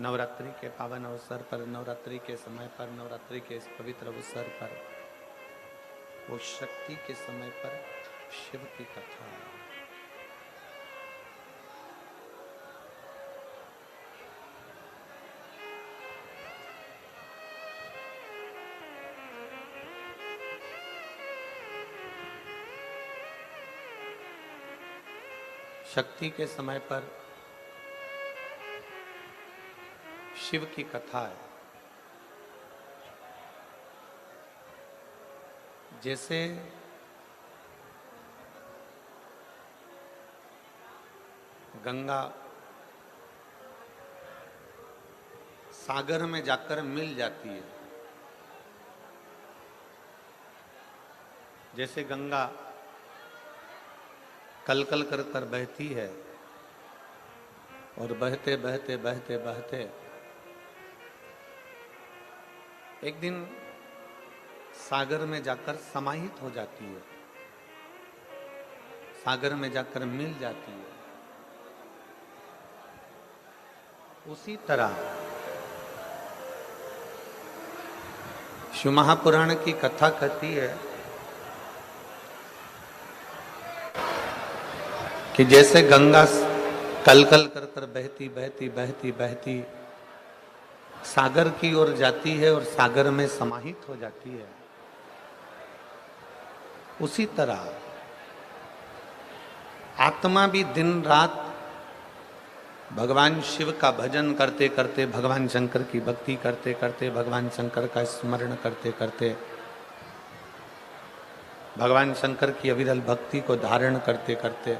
नवरात्रि के पावन अवसर पर, नवरात्रि के समय पर, नवरात्रि के इस पवित्र अवसर पर, वो शक्ति के समय पर शिव की कथा है। शक्ति के समय पर शिव की कथा है। जैसे गंगा सागर में जाकर मिल जाती है, जैसे गंगा कल कल कर कर बहती है और बहते बहते बहते बहते एक दिन सागर में जाकर समाहित हो जाती है, सागर में जाकर मिल जाती है। उसी तरह शिव महापुराण की कथा कहती है कि जैसे गंगा कल कल कर कर बहती बहती बहती बहती सागर की ओर जाती है और सागर में समाहित हो जाती है, उसी तरह आत्मा भी दिन रात भगवान शिव का भजन करते करते, भगवान शंकर की भक्ति करते करते, भगवान शंकर का स्मरण करते करते, भगवान शंकर की अविरल भक्ति को धारण करते करते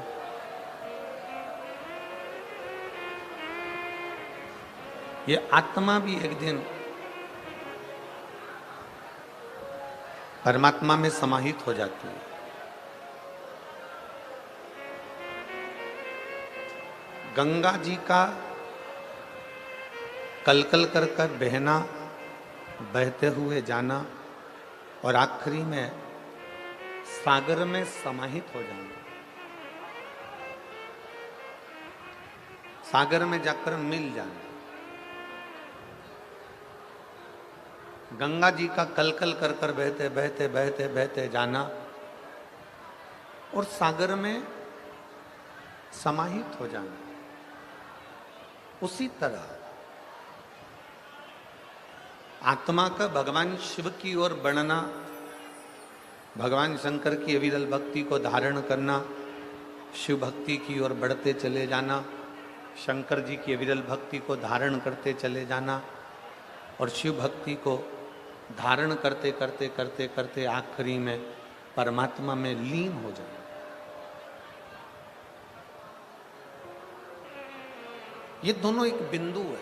ये आत्मा भी एक दिन परमात्मा में समाहित हो जाती है। गंगा जी का कलकल कर कर बहना, बहते हुए जाना और आखिरी में सागर में समाहित हो जाना, सागर में जाकर मिल जाना। गंगा जी का कलकल कर कर बहते बहते बहते बहते जाना और सागर में समाहित हो जाना। उसी तरह आत्मा का भगवान शिव की ओर बढ़ना, भगवान शंकर की अविरल भक्ति को धारण करना, शिव भक्ति की ओर बढ़ते चले जाना, शंकर जी की अविरल भक्ति को धारण करते चले जाना और शिव भक्ति को धारण करते करते करते करते आखिरी में परमात्मा में लीन हो जाना। ये दोनों एक बिंदु है।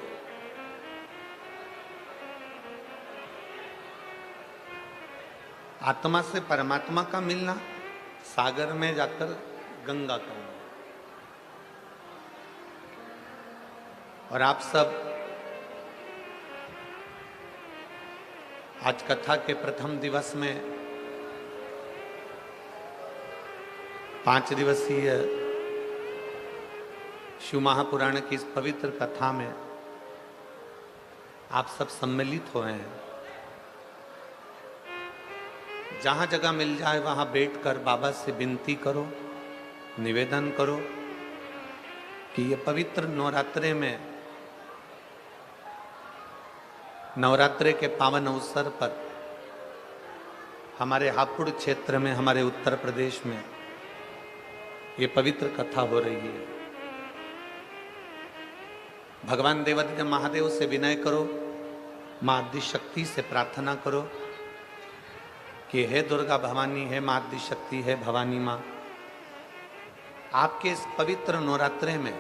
आत्मा से परमात्मा का मिलना, सागर में जाकर गंगा का मिलना। और आप सब आज कथा के प्रथम दिवस में 5 दिवसीय शिव महापुराण की इस पवित्र कथा में आप सब सम्मिलित हुए हैं। जहां जगह मिल जाए वहां बैठकर बाबा से विनती करो, निवेदन करो कि ये पवित्र नवरात्रे में, नवरात्रे के पावन अवसर पर हमारे हापुड़ क्षेत्र में, हमारे उत्तर प्रदेश में ये पवित्र कथा हो रही है। भगवान देवाधिदेव महादेव से विनय करो, मां आदिशक्ति से प्रार्थना करो कि हे दुर्गा भवानी, हे मां आदिशक्ति, हे भवानी मां, आपके इस पवित्र नवरात्रे में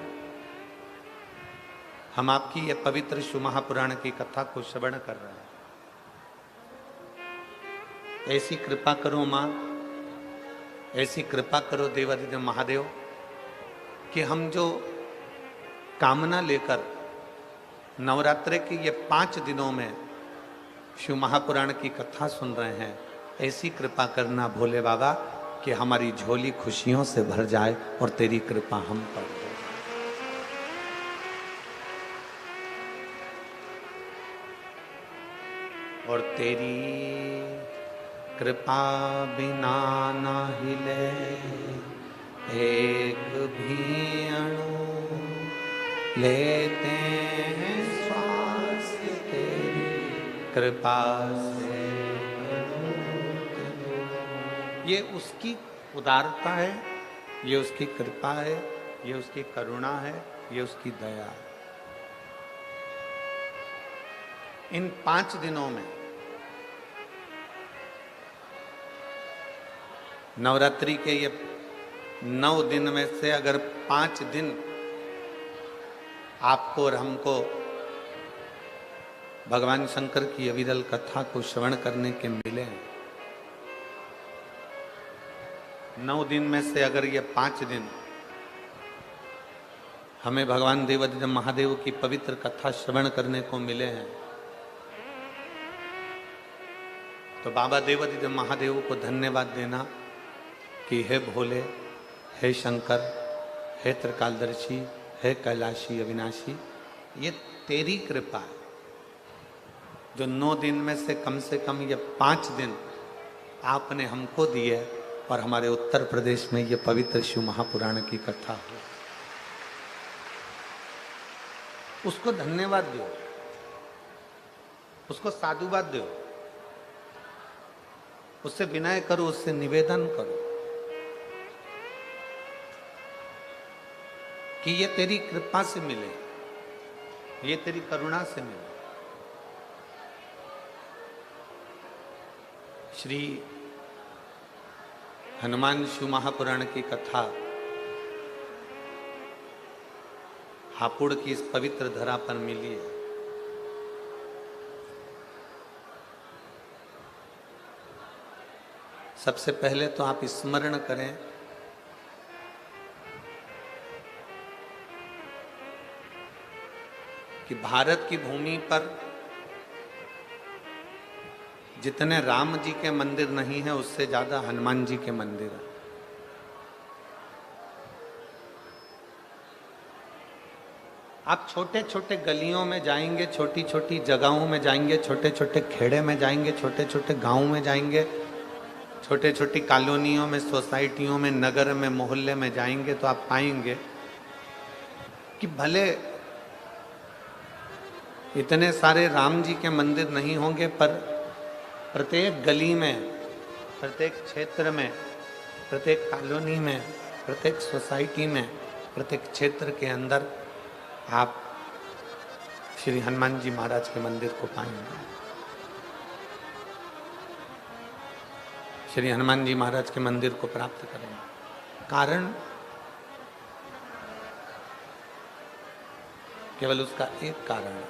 हम आपकी ये पवित्र शिव महापुराण की कथा को श्रवण कर रहे हैं। ऐसी कृपा करो मां, ऐसी कृपा करो देवाधिदेव महादेव कि हम जो कामना लेकर नवरात्रे के ये 5 दिनों में शिव महापुराण की कथा सुन रहे हैं, ऐसी कृपा करना भोले बाबा कि हमारी झोली खुशियों से भर जाए और तेरी कृपा हम पर हो। और तेरी कृपा बिना न हिले एक भी अणु, लेते हैं श्वास तेरी कृपा से। ये उसकी उदारता है, ये उसकी कृपा है, ये उसकी करुणा है, ये उसकी दया है। इन 5 दिनों में नवरात्रि के ये 9 दिन में से अगर 5 दिन आपको और हमको भगवान शंकर की अविरल कथा को श्रवण करने के मिले, 9 दिन में से अगर ये 5 दिन हमें भगवान देवाधिदेव महादेव की पवित्र कथा श्रवण करने को मिले हैं, तो बाबा देवाधिदेव महादेव को धन्यवाद देना कि हे भोले, हे शंकर, हे त्रिकालदर्शी, हे कैलाशी अविनाशी, ये तेरी कृपा है जो 9 दिन में से कम ये 5 दिन आपने हमको दिए और हमारे उत्तर प्रदेश में ये पवित्र शिव महापुराण की कथा हो। उसको धन्यवाद दो, उसको साधुवाद दो, उससे विनय करो, उससे निवेदन करो कि ये तेरी कृपा से मिले, ये तेरी करुणा से मिले। श्री हनुमान शिव महापुराण की कथा हापुड़ की इस पवित्र धरा पर मिली है। सबसे पहले तो आप स्मरण करें कि भारत की भूमि पर जितने राम जी के मंदिर नहीं है, उससे ज्यादा हनुमान जी के मंदिर है। आप छोटे छोटे गलियों में जाएंगे, छोटी छोटी जगहों में जाएंगे, छोटे छोटे खेड़े में जाएंगे, छोटे छोटे गांवों में जाएंगे, छोटे छोटी कॉलोनियों में, सोसाइटियों में, नगर में, मोहल्ले में जाएंगे तो आप पाएंगे कि भले इतने सारे राम जी के मंदिर नहीं होंगे, पर प्रत्येक गली में, प्रत्येक क्षेत्र में, प्रत्येक कॉलोनी में, प्रत्येक सोसाइटी में, प्रत्येक क्षेत्र के अंदर आप श्री हनुमान जी महाराज के मंदिर को पाएंगे। श्री हनुमान जी महाराज के मंदिर को प्राप्त करेंगे। कारण केवल उसका एक कारण है,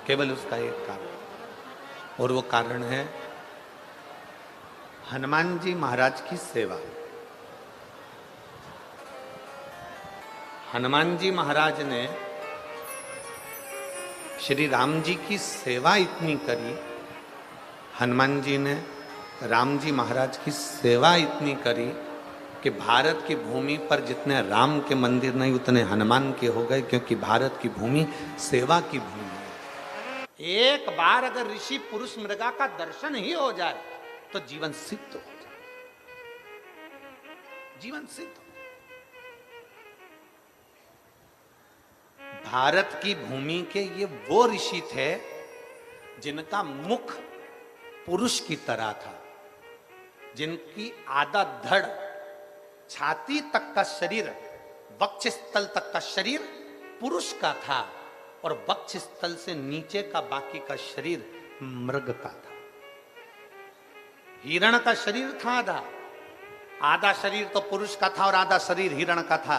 केवल उसका एक कारण, और वो कारण है हनुमान जी महाराज की सेवा। हनुमान जी महाराज ने श्री राम जी की सेवा इतनी करी, हनुमान जी ने राम जी महाराज की सेवा इतनी करी कि भारत की भूमि पर जितने राम के मंदिर नहीं, उतने हनुमान के हो गए, क्योंकि भारत की भूमि सेवा की भूमि है। एक बार अगर ऋषि पुरुष मृगा का दर्शन ही हो जाए तो जीवन सिद्ध हो जाए, जीवन सिद्ध हो। भारत की भूमि के ये वो ऋषि थे जिनका मुख पुरुष की तरह था, जिनकी आधा धड़, छाती तक का शरीर, वक्षस्थल तक का शरीर पुरुष का था और वक्षस्थल से नीचे का बाकी का शरीर मृग का था। हिरण का शरीर था आधा, आधा शरीर तो पुरुष का था और आधा शरीर हिरण का था।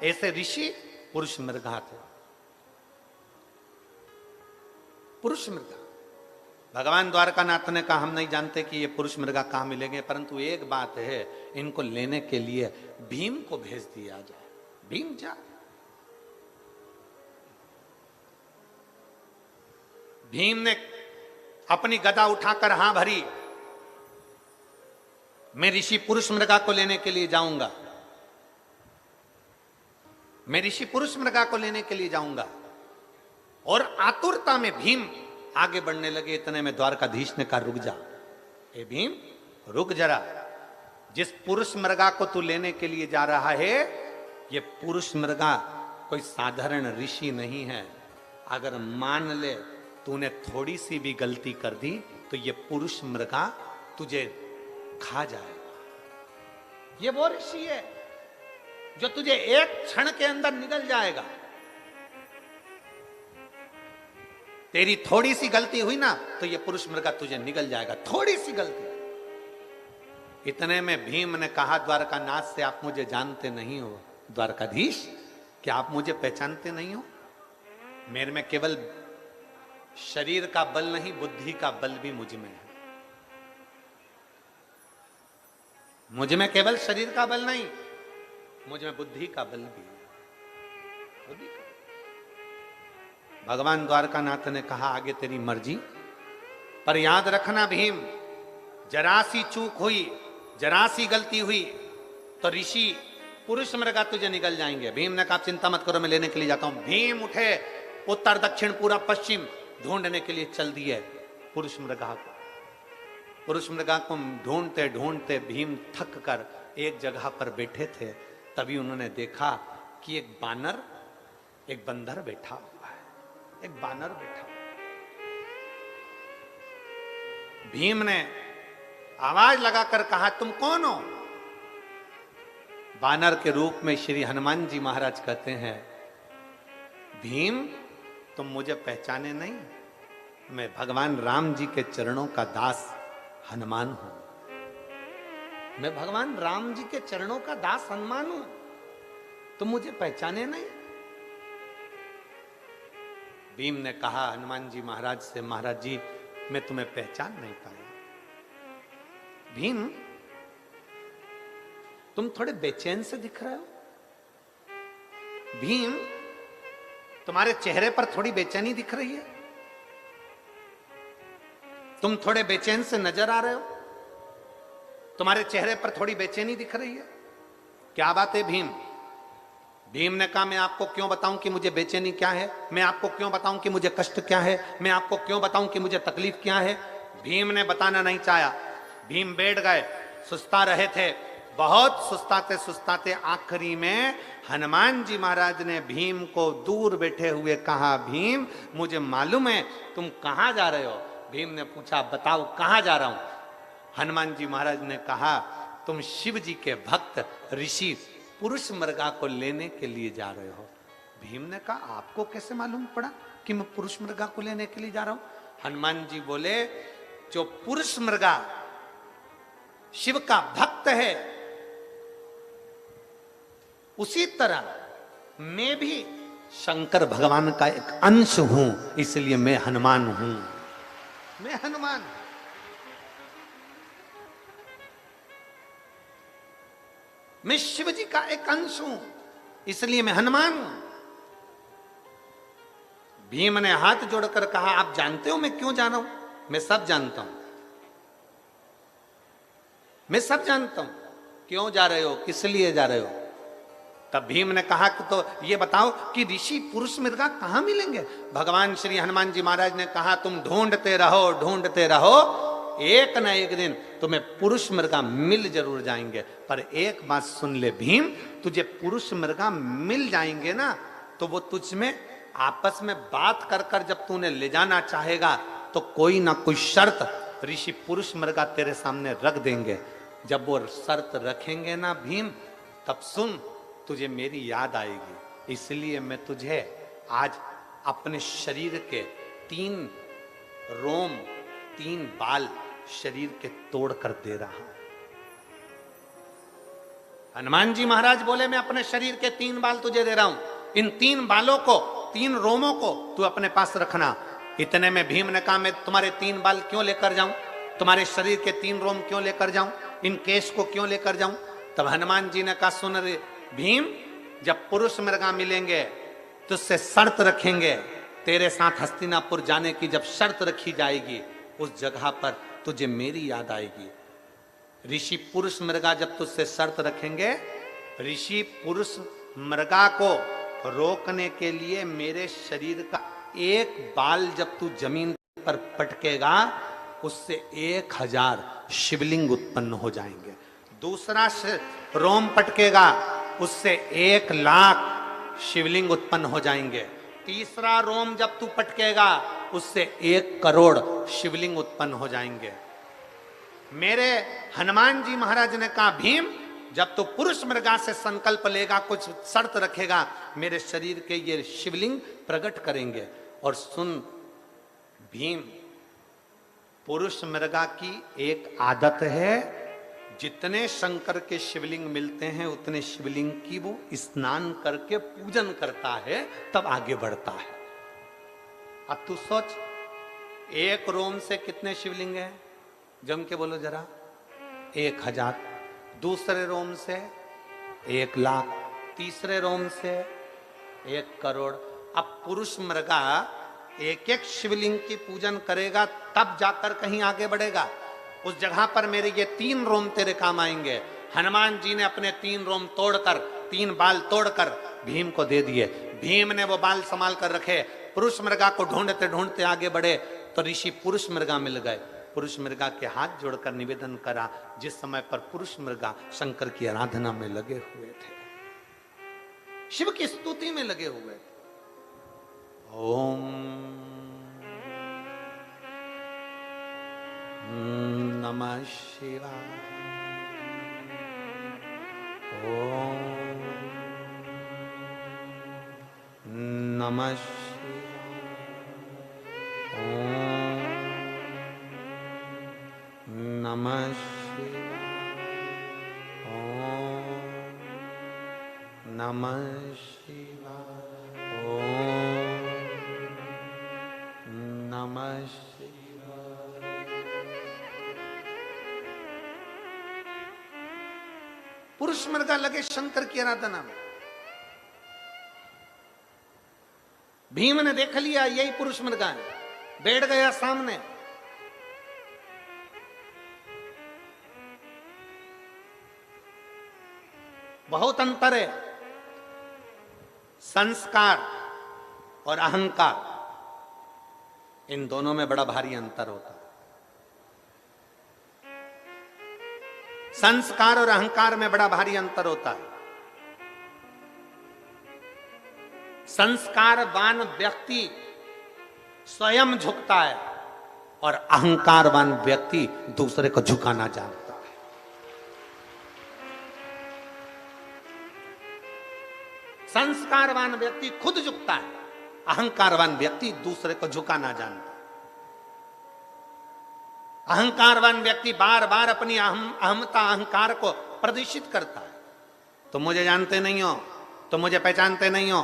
ऐसे ऋषि पुरुष मृगा थे, पुरुष मृगा। भगवान द्वारकानाथ ने कहा हम नहीं जानते कि ये पुरुष मृगा कहां मिलेंगे, परंतु एक बात है, इनको लेने के लिए भीम को भेज दिया जाए। भीम जा, भीम ने अपनी गदा उठाकर हां भरी, मैं ऋषि पुरुष मृगा को लेने के लिए जाऊंगा, मैं ऋषि पुरुष मृगा को लेने के लिए जाऊंगा। और आतुरता में भीम आगे बढ़ने लगे। इतने में द्वारकाधीश ने कहा रुक जा, ए भीम रुक जरा, जिस पुरुष मृगा को तू लेने के लिए जा रहा है, ये पुरुष मृगा कोई साधारण ऋषि नहीं है। अगर मान ले तूने थोड़ी सी भी गलती कर दी तो ये पुरुष मृगा तुझे खा जाएगा। ये वो ऋषि है जो तुझे एक क्षण के अंदर निगल जाएगा। तेरी थोड़ी सी गलती हुई ना तो ये पुरुष मृगा तुझे निगल जाएगा, थोड़ी सी गलती। इतने में भीम ने कहा द्वारकानाथ से, आप मुझे जानते नहीं हो द्वारकाधीश, क्या आप मुझे पहचानते नहीं हो? मेरे में केवल शरीर का बल नहीं, बुद्धि का बल भी मुझ में है। मुझ में केवल शरीर का बल नहीं, मुझ में बुद्धि का बल भी है। बुद्धि का। भगवान द्वारकानाथ ने कहा आगे तेरी मर्जी, पर याद रखना भीम, जरा सी चूक हुई, जरा सी गलती हुई तो ऋषि पुरुष मृगा तुझे निकल जाएंगे। भीम ने कहा चिंता मत करो, मैं लेने के लिए जाता हूं। भीम उठे, उत्तर दक्षिण पूरा पश्चिम ढूंढने के लिए चल दिए पुरुष मृगा को। पुरुष मृगा को ढूंढते ढूंढते भीम थक कर एक जगह पर बैठे थे। तभी उन्होंने देखा कि एक बानर, एक बंदर बैठा हुआ है, एक बानर बैठा हुआ। भीम ने आवाज लगाकर कहा तुम कौन हो? बानर के रूप में श्री हनुमान जी महाराज कहते हैं भीम तुम मुझे पहचाने नहीं, मैं भगवान राम जी के चरणों का दास हनुमान हूं। मैं भगवान राम जी के चरणों का दास हनुमान हूं, तुम मुझे पहचाने नहीं? भीम ने कहा हनुमान जी महाराज से, महाराज जी मैं तुम्हें पहचान नहीं पाया। भीम तुम थोड़े बेचैन से दिख रहे हो। भीम तुम्हारे चेहरे पर थोड़ी बेचैनी दिख रही है, तुम थोड़े बेचैन से नजर आ रहे हो, तुम्हारे चेहरे पर थोड़ी बेचैनी दिख रही है। क्या बात है भीम? भीम ने कहा मैं आपको क्यों बताऊं कि मुझे बेचैनी क्या है, मैं आपको क्यों बताऊं कि मुझे कष्ट क्या है, मैं आपको क्यों बताऊं कि मुझे तकलीफ क्या है। भीम ने बताना नहीं चाहा। भीम बैठ गए, सुस्ता रहे थे, बहुत सुस्ताते सुस्ताते आखिरी में हनुमान जी महाराज ने भीम को दूर बैठे हुए कहा भीम मुझे मालूम है तुम कहां जा रहे हो। भीम ने पूछा बताओ कहां जा रहा हूं। हनुमान जी महाराज ने कहा तुम शिव जी के भक्त ऋषि पुरुष मृगा को लेने के लिए जा रहे हो। भीम ने कहा आपको कैसे मालूम पड़ा कि मैं पुरुष मृगा को लेने के लिए जा रहा हूं? हनुमान जी बोले जो पुरुष मृगा शिव का भक्त है उसी तरह मैं भी शंकर भगवान का एक अंश हूं, इसलिए मैं हनुमान हूं। मैं हनुमान, मैं शिव जी का एक अंश हूं, इसलिए मैं हनुमान हूं। भीम ने हाथ जोड़कर कहा आप जानते हो मैं क्यों जा रहा हूं? मैं सब जानता हूं, मैं सब जानता हूं। क्यों जा रहे हो, किस लिए जा रहे हो? तब भीम ने कहा कि तो ये बताओ कि ऋषि पुरुष मृगा कहां मिलेंगे? भगवान श्री हनुमान जी महाराज ने कहा तुम ढूंढते रहो, ढूंढते रहो, एक न एक दिन तुम्हें पुरुष मृगा मिल जरूर जाएंगे। पर एक बात सुन ले भीम, तुझे पुरुष मृगा मिल जाएंगे ना तो वो तुझ में आपस में बात कर कर जब तूने ले जाना चाहेगा तो कोई ना कोई शर्त ऋषि पुरुष मृगा तेरे सामने रख देंगे। जब वो शर्त रखेंगे ना भीम, तब सुन तुझे मेरी याद आएगी। इसलिए मैं तुझे आज अपने शरीर के 3 रोम 3 बाल शरीर के तोड़ कर दे रहा हूं। हनुमान जी महाराज बोले मैं अपने शरीर के 3 बाल तुझे दे रहा हूं, इन 3 बालों को 3 रोमों को तू अपने पास रखना। इतने में भीम ने कहा मैं तुम्हारे 3 बाल क्यों लेकर जाऊं, तुम्हारे शरीर के 3 रोम क्यों लेकर जाऊं, इन केश को क्यों लेकर जाऊं? तब हनुमान जी ने कहा सुन रे भीम, जब पुरुष मृगा मिलेंगे तुझसे शर्त रखेंगे, तेरे साथ हस्तिनापुर जाने की जब शर्त रखी जाएगी उस जगह पर तुझे मेरी याद आएगी। ऋषि पुरुष मृगा जब तुझसे शर्त रखेंगे, ऋषि पुरुष मृगा को रोकने के लिए मेरे शरीर का एक बाल जब तू जमीन पर पटकेगा उससे 1000 शिवलिंग उत्पन्न हो जाएंगे। दूसरा रोम पटकेगा उससे 1,00,000 शिवलिंग उत्पन्न हो जाएंगे। तीसरा रोम जब तू पटकेगा उससे 1,00,00,000 शिवलिंग उत्पन्न हो जाएंगे। मेरे हनुमान जी महाराज ने कहा, भीम जब तू पुरुष मृगा से संकल्प लेगा, कुछ शर्त रखेगा, मेरे शरीर के ये शिवलिंग प्रकट करेंगे। और सुन भीम, पुरुष मृगा की एक आदत है, जितने शंकर के शिवलिंग मिलते हैं उतने शिवलिंग की वो स्नान करके पूजन करता है, तब आगे बढ़ता है। अब तू सोच, एक रोम से कितने शिवलिंग हैं? जम के बोलो जरा। 1,000। दूसरे रोम से 1,00,000। तीसरे रोम से 1,00,00,000। अब पुरुष मृगा एक एक शिवलिंग की पूजन करेगा, तब जाकर कहीं आगे बढ़ेगा। उस जगह पर मेरे ये 3 रोम तेरे काम आएंगे। हनुमान जी ने अपने 3 रोम तोड़कर, 3 बाल तोड़कर भीम को दे दिए। भीम ने वो बाल संभाल कर रखे। पुरुष मृगा को ढूंढते ढूंढते आगे बढ़े तो ऋषि पुरुष मृगा मिल गए। पुरुष मृगा के हाथ जोड़कर निवेदन करा, जिस समय पर पुरुष मृगा शंकर की आराधना में लगे हुए थे, शिव की स्तुति में लगे हुए थे। ओम नमः शिवाय। ओम नमः शिवाय। ओम नमः शिवाय। ओम नमः शिवाय। ओम नमः शिवाय। पुरुष मृगा लगे शंकर की आराधना में। भीम ने देख लिया यही पुरुष मृगा है, बैठ गया सामने। बहुत अंतर है संस्कार और अहंकार, इन दोनों में बड़ा भारी अंतर होता है। संस्कार और अहंकार में बड़ा भारी अंतर होता है। संस्कारवान व्यक्ति स्वयं झुकता है और अहंकारवान व्यक्ति दूसरे को झुकाना जानता है। संस्कारवान व्यक्ति खुद झुकता है, अहंकारवान व्यक्ति दूसरे को झुकाना जानता है। अहंकारवान व्यक्ति बार बार अपनी अहमता अहंकार को प्रदर्शित करता है। तुम मुझे जानते नहीं हो, तुम मुझे पहचानते नहीं हो,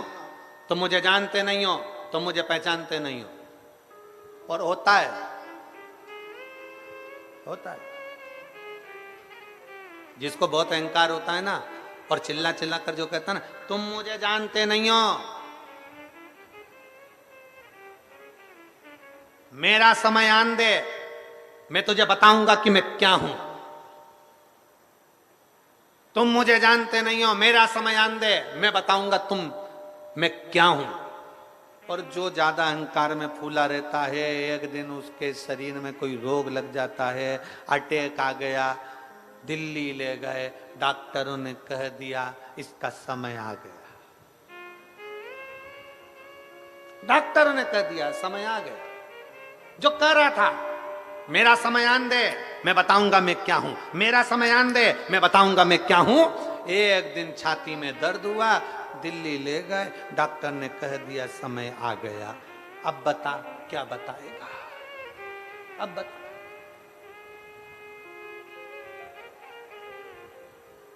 तुम मुझे जानते नहीं हो, तुम मुझे पहचानते नहीं हो। और होता है, होता है। जिसको बहुत अहंकार होता है ना, और चिल्ला चिल्ला कर जो कहता है ना, तुम मुझे जानते नहीं हो, मेरा समय आन दे, मैं तुझे बताऊंगा कि मैं क्या हूं। तुम मुझे जानते नहीं हो, मेरा समय आन दे, मैं बताऊंगा मैं क्या हूं। और जो ज्यादा अहंकार में फूला रहता है, एक दिन उसके शरीर में कोई रोग लग जाता है, अटैक आ गया, दिल्ली ले गए, डॉक्टरों ने कह दिया इसका समय आ गया। डॉक्टरों ने कह दिया समय आ गया। जो कह रहा था मेरा समय आन दे, मैं बताऊंगा मैं क्या हूं, मेरा समय आन दे, मैं बताऊंगा मैं क्या हूं, एक दिन छाती में दर्द हुआ, दिल्ली ले गए, डॉक्टर ने कह दिया समय आ गया। अब बता क्या बताएगा, अब बता।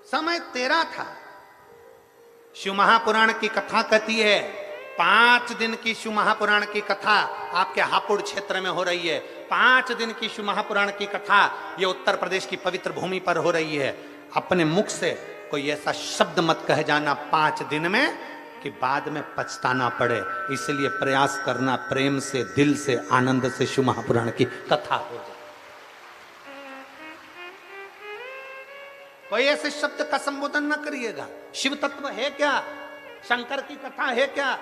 समय तेरा था। शिव महापुराण की कथा कहती है, 5 दिन की शिव महापुराण की कथा आपके हापुड़ क्षेत्र में हो रही है। 5 दिन की शिव महापुराण की कथा ये उत्तर प्रदेश की पवित्र भूमि पर हो रही है। अपने मुख से कोई ऐसा शब्द मत कह जाना 5 दिन में कि बाद में पछताना पड़े। इसलिए प्रयास करना प्रेम से, दिल से, आनंद से शिव महापुराण की कथा हो जाए। कोई ऐसे शब्द का संबोधन न करिएगा। शिव तत्व है क्या, शंकर की कथा है क्या।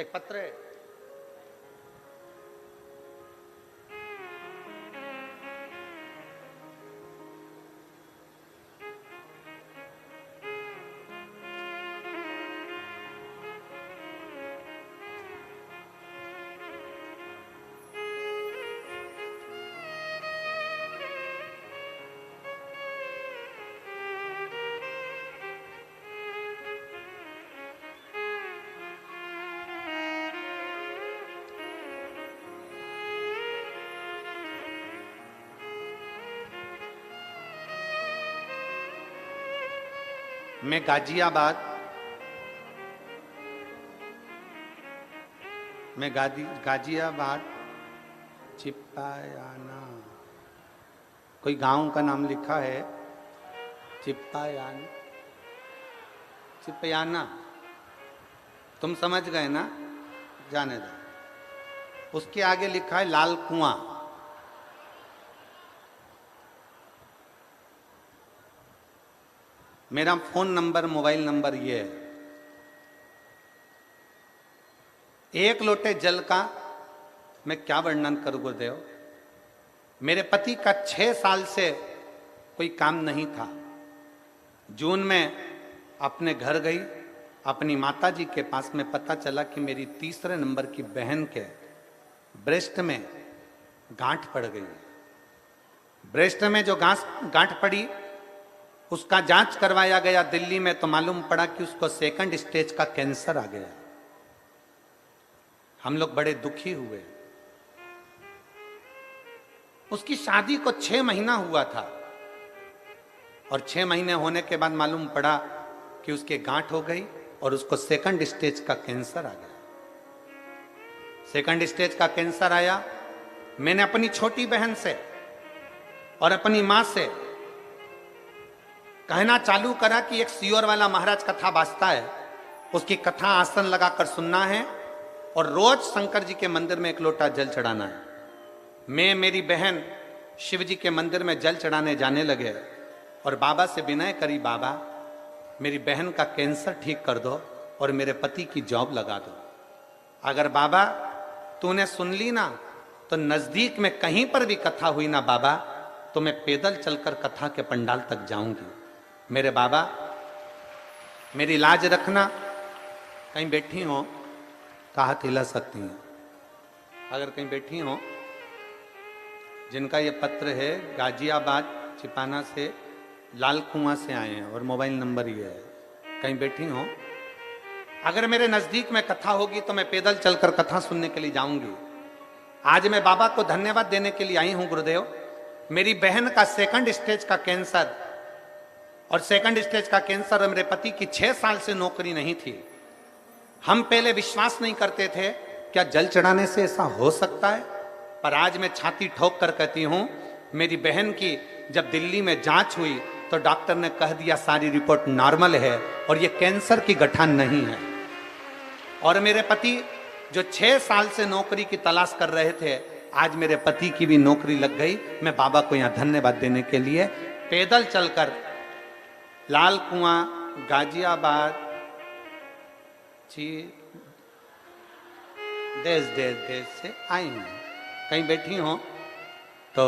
एक पत्र है, मैं गाजियाबाद गाजियाबाद चिप्पायाना, कोई गांव का नाम लिखा है चिप्पायाना, तुम समझ गए ना, जाने दो। उसके आगे लिखा है लाल कुआं। मेरा फोन नंबर, मोबाइल नंबर ये है। एक लोटे जल का मैं क्या वर्णन करूं गुरुदेव। मेरे पति का 6 साल से कोई काम नहीं था। जून में अपने घर गई, अपनी माताजी के पास में पता चला कि मेरी तीसरे नंबर की बहन के ब्रेस्ट में गांठ पड़ गई। ब्रेस्ट में जो गांठ पड़ी उसका जांच करवाया गया दिल्ली में, तो मालूम पड़ा कि उसको 2nd स्टेज का कैंसर आ गया। हम लोग बड़े दुखी हुए। उसकी शादी को 6 महीना हुआ था और 6 महीने होने के बाद मालूम पड़ा कि उसके गांठ हो गई और उसको 2nd स्टेज का कैंसर आ गया। 2nd स्टेज का कैंसर आया। मैंने अपनी छोटी बहन से और अपनी मां से कहना चालू करा कि एक सियोर वाला महाराज कथा बाजता है, उसकी कथा आसन लगाकर सुनना है और रोज शंकर जी के मंदिर में 1 लोटा जल चढ़ाना है। मैं, मेरी बहन शिव जी के मंदिर में जल चढ़ाने जाने लगे और बाबा से विनय करी, बाबा मेरी बहन का कैंसर ठीक कर दो और मेरे पति की जॉब लगा दो। अगर बाबा तूने सुन ली ना तो नजदीक में कहीं पर भी कथा हुई ना बाबा, तो मैं पैदल चलकर कथा के पंडाल तक जाऊंगी। मेरे बाबा मेरी लाज रखना। कहीं बैठी हो तो हाथ हिला सकती हैं। अगर कहीं बैठी हो, जिनका ये पत्र है गाजियाबाद चिपाना से, लाल कुआं से आए हैं और मोबाइल नंबर ये है, कहीं बैठी हो, अगर मेरे नजदीक में कथा होगी तो मैं पैदल चलकर कथा सुनने के लिए जाऊंगी। आज मैं बाबा को धन्यवाद देने के लिए आई हूं गुरुदेव। मेरी बहन का 2nd स्टेज का कैंसर, और 2nd स्टेज का कैंसर, और मेरे पति की 6 साल से नौकरी नहीं थी। हम पहले विश्वास नहीं करते थे क्या जल चढ़ाने से ऐसा हो सकता है, पर आज मैं छाती ठोक कर कहती हूं, मेरी बहन की जब दिल्ली में जांच हुई तो डॉक्टर ने कह दिया सारी रिपोर्ट नॉर्मल है और ये कैंसर की गठान नहीं है। और मेरे पति जो 6 साल से नौकरी की तलाश कर रहे थे, आज मेरे पति की भी नौकरी लग गई। मैं बाबा को यहां धन्यवाद देने के लिए पैदल चलकर लाल कुआं गाजियाबाद देश से आई हूं। कहीं बैठी हो तो,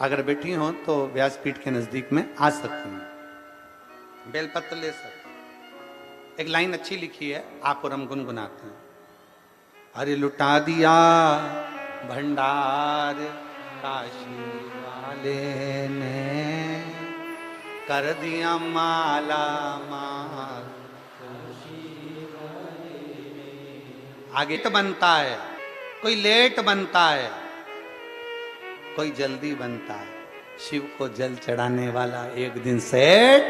अगर बैठी हो तो व्यासपीठ के नजदीक में आ सकती हैं, बेलपत्र ले सकते। एक लाइन अच्छी लिखी है, आप और हम गुनगुनाते हैं। अरे लुटा दिया भंडार काशी वाले ने, कर दिया माला माल। आगे तो बनता है, कोई लेट बनता है, कोई जल्दी बनता है। शिव को जल चढ़ाने वाला एक दिन सेठ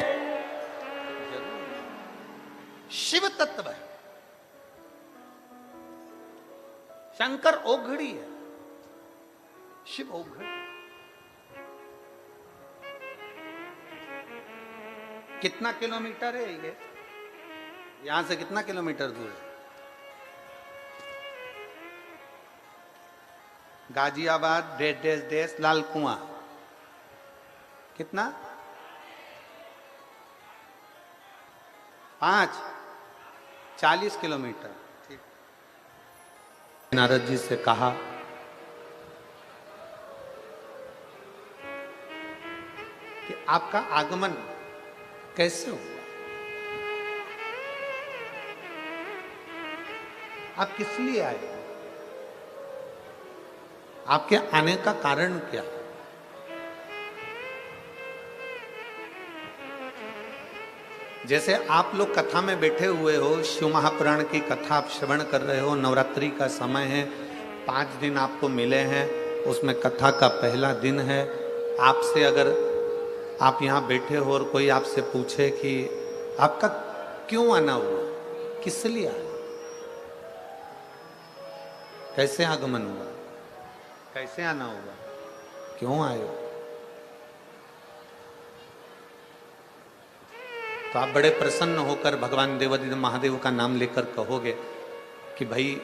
शिव तत्व है। शंकर ओघड़ी है, शिव ओघड़ी। कितना किलोमीटर है ये? यहां से कितना किलोमीटर दूर है? गाजियाबाद देश लाल कुआं कितना? 40 किलोमीटर। ठीक। नारद जी से कहा कि आपका आगमन कैसे हुआ, आप किस लिए आए, आपके आने का कारण क्या? जैसे आप लोग कथा में बैठे हुए हो, शिव महापुराण की कथा आप श्रवण कर रहे हो, नवरात्रि का समय है, 5 दिन आपको मिले हैं, उसमें कथा का पहला दिन है। आपसे अगर आप यहाँ बैठे हो और कोई आपसे पूछे कि आपका क्यों आना हुआ, किस लिए आया, कैसे आगमन हुआ, कैसे आना हुआ, क्यों आए हो? तो आप बड़े प्रसन्न होकर भगवान देवाधिदेव महादेव का नाम लेकर कहोगे कि भाई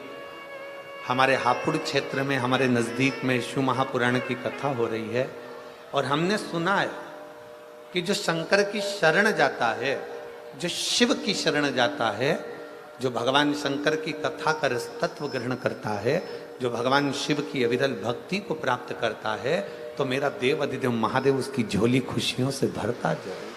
हमारे हापुड़ क्षेत्र में, हमारे नजदीक में शिव महापुराण की कथा हो रही है और हमने सुना है कि जो शंकर की शरण जाता है, जो शिव की शरण जाता है, जो भगवान शंकर की कथा का रस तत्व ग्रहण करता है, जो भगवान शिव की अविरल भक्ति को प्राप्त करता है, तो मेरा देव अधिदेव महादेव उसकी झोली खुशियों से भरता जाए।